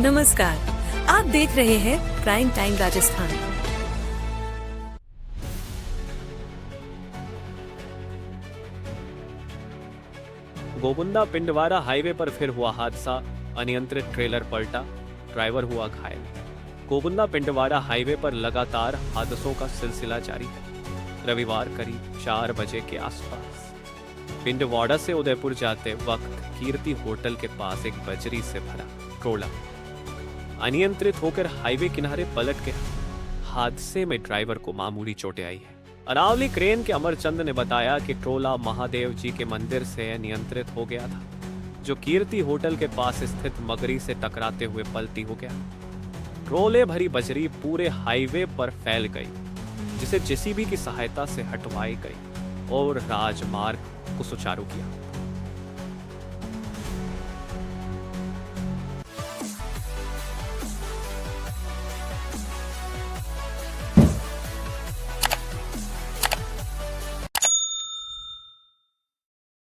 नमस्कार, आप देख रहे हैं prime time Rajasthan. गोबुंदा Pindwara highway पर फिर हुआ हादसा। अनियंत्रित ट्रेलर पलटा, ड्राइवर हुआ घायल। गोबुंदा पिंडवारा हाईवे पर लगातार हादसों का सिलसिला जारी है। रविवार करीब 4 बजे के आसपास पिंडवाड़ा से उदयपुर जाते वक्त कीर्ति होटल के पास एक बजरी से भरा ट्रोला अनियंत्रित होकर हाईवे किनारे पलट गया। हादसे में ड्राइवर को मामूली चोटें आई है। अरावली क्रेन के अमरचंद ने बताया कि ट्रोला महादेव जी के मंदिर से अनियंत्रित हो गया था, जो कीर्ति होटल के पास स्थित मगरी से टकराते हुए पलटी हो गया। ट्रोले भरी बजरी पूरे हाईवे पर फैल गई, जिसे जेसीबी की सहायता से हटवाई गई और राजमार्ग को सुचारू किया।